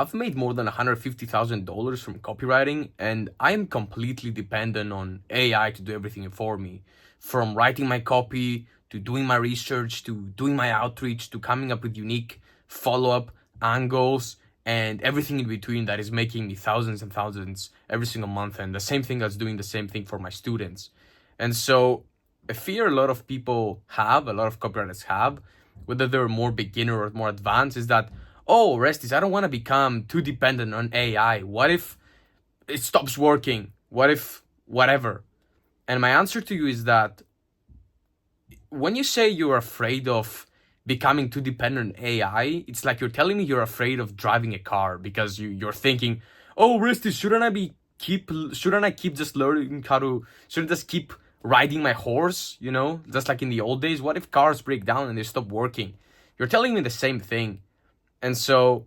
I've made more than $150,000 from copywriting, and I'm completely dependent on AI to do everything for me. From writing my copy, to doing my research, to doing my outreach, to coming up with unique follow-up angles, and everything in between that is making me thousands and thousands every single month. And the same thing that's doing the same thing for my students. And so a fear a lot of people have, a lot of copywriters have, whether they're more beginner or more advanced, is that, oh, Restis, I don't want to become too dependent on AI. What if it stops working? What if whatever? And my answer to you is that when you say you're afraid of becoming too dependent on AI, it's like you're telling me you're afraid of driving a car because you're thinking, oh, Restis, shouldn't I keep just learning how to, shouldn't I just keep riding my horse, just like in the old days? What if cars break down and they stop working? You're telling me the same thing. And so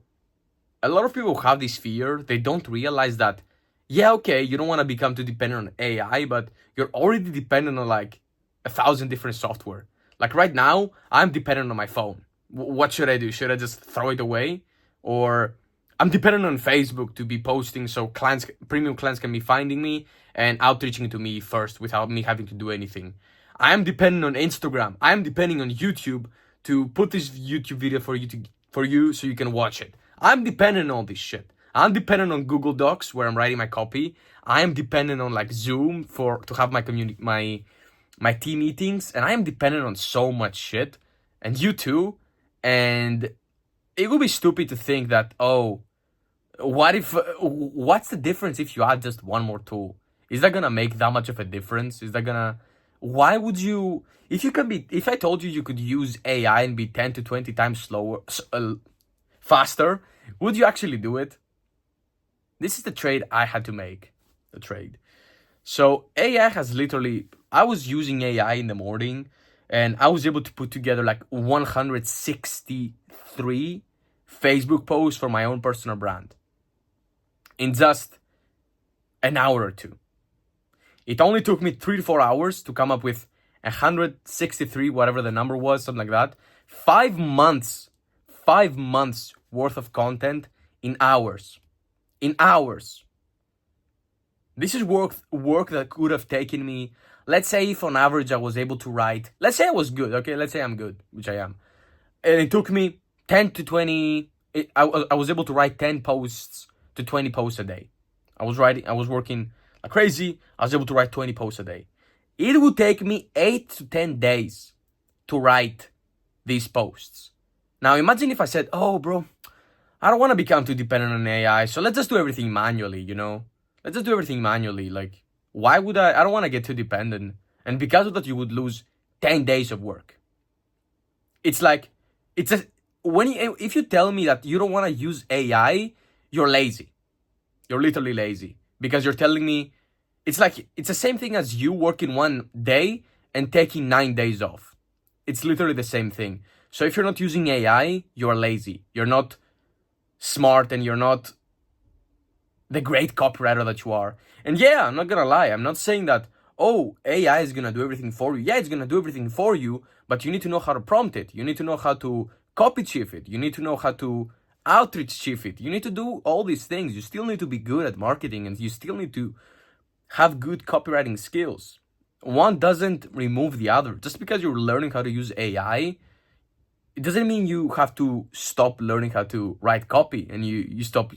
a lot of people who have this fear, they don't realize that, yeah, okay, you don't want to become too dependent on AI, but you're already dependent on like 1,000 different software. Like right now, I'm dependent on my phone. What should I do? Should I just throw it away? Or I'm dependent on Facebook to be posting so premium clients can be finding me and outreaching to me first without me having to do anything. I am dependent on Instagram. I am depending on YouTube to put this YouTube video for you so you can watch it. I'm dependent on all this shit. I'm dependent on Google Docs where I'm writing my copy. I am dependent on like Zoom to have my team meetings, and I am dependent on so much shit, and you too. And it would be stupid to think that, oh, what's the difference if you add just one more tool? Is that gonna make that much of a difference? Why would you, if I told you you could use AI and be 10 to 20 times faster, would you actually do it? This is the trade I had to make, So AI has literally, I was using AI in the morning and I was able to put together like 163 Facebook posts for my own personal brand in just an hour or two. It only took me 3 to 4 hours to come up with 163, whatever the number was, something like that. 5 months worth of content in hours. This is work that could have taken me, let's say if on average I was able to write, let's say I was good, okay? Let's say I'm good, which I am. And it took me 10 to 20, I was able to write 10 posts to 20 posts a day. I was working like crazy. I was able to write 20 posts a day. It would take me 8 to 10 days to write these posts. Now imagine if I said, oh bro, I don't want to become too dependent on AI, so let's just do everything manually, Let's just do everything manually. Like, why would I don't want to get too dependent. And because of that, you would lose 10 days of work. It's like, if you tell me that you don't want to use AI, you're lazy. You're literally lazy. Because you're telling me, it's the same thing as you working 1 day and taking 9 days off. It's literally the same thing. So if you're not using AI, you're lazy. You're not smart and you're not the great copywriter that you are. And yeah, I'm not gonna lie. I'm not saying that, oh, AI is gonna do everything for you. Yeah, it's gonna do everything for you, but you need to know how to prompt it. You need to know how to copy chief it. You need to know how to outreach chief it. You need to do all these things. You still need to be good at marketing and you still need to have good copywriting skills. One doesn't remove the other. Just because you're learning how to use AI, it doesn't mean you have to stop learning how to write copy and you stop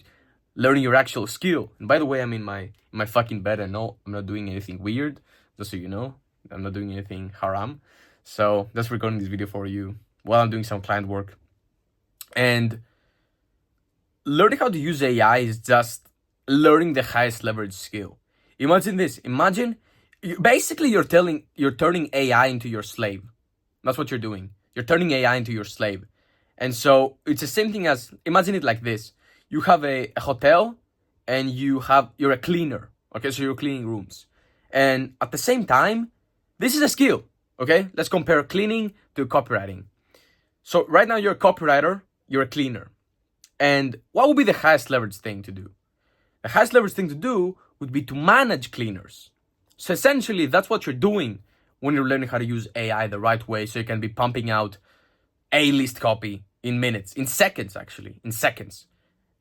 learning your actual skill. And by the way, I'm in my fucking bed and no, I'm not doing anything weird, just so you know. I'm not doing anything haram. So that's recording this video for you while I'm doing some client work. And learning how to use AI is just learning the highest leverage skill. Imagine this. Basically you're turning AI into your slave. That's what you're doing. You're turning AI into your slave. And so it's the same thing as, imagine it like this. You have a hotel and you're a cleaner. Okay, so you're cleaning rooms. And at the same time, this is a skill. Okay, let's compare cleaning to copywriting. So right now you're a copywriter, you're a cleaner. And what would be the highest leverage thing to do? The highest leverage thing to do would be to manage cleaners. So essentially that's what you're doing when you're learning how to use AI the right way, so you can be pumping out A-list copy in minutes, in seconds.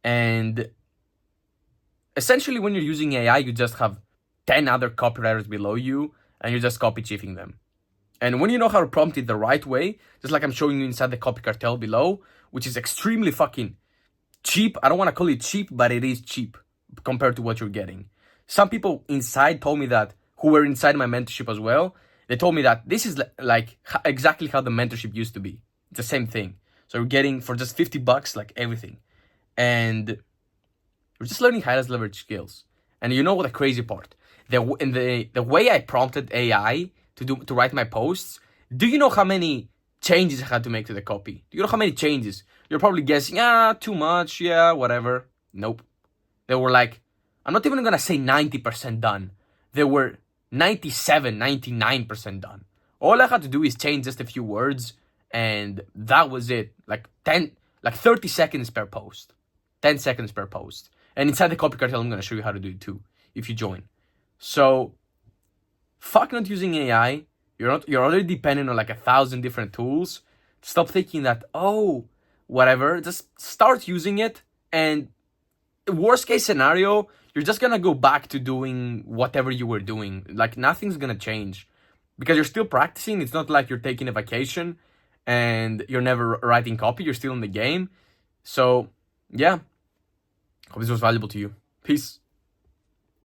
And essentially, when you're using AI, you just have 10 other copywriters below you, and you're just copy chiefing them. And when you know how to prompt it the right way, just like I'm showing you inside the copy cartel below, which is extremely fucking cheap. I don't want to call it cheap, but it is cheap compared to what you're getting. Some people inside told me that, who were inside my mentorship as well, they told me that this is like exactly how the mentorship used to be. It's the same thing. So you're getting for just $50 like everything. And you're just learning how to leverage skills. And you know what the crazy part? The way I prompted AI to write my posts, do you know how many changes I had to make to the copy? Do you know how many changes? You're probably guessing, too much, yeah, whatever. Nope. They were like, I'm not even gonna say 90% done. They were 97, 99% done. All I had to do is change just a few words, and that was it. Like 30 seconds per post. 10 seconds per post. And inside the copy cartel, I'm gonna show you how to do it too, if you join. So, fuck not using AI. You're already dependent on like 1,000 different tools. Stop thinking that, oh, whatever. Just start using it, and worst case scenario, you're just gonna go back to doing whatever you were doing. Like nothing's gonna change because you're still practicing. It's not like you're taking a vacation and you're never writing copy. You're still in the game. So yeah, hope this was valuable to you. Peace.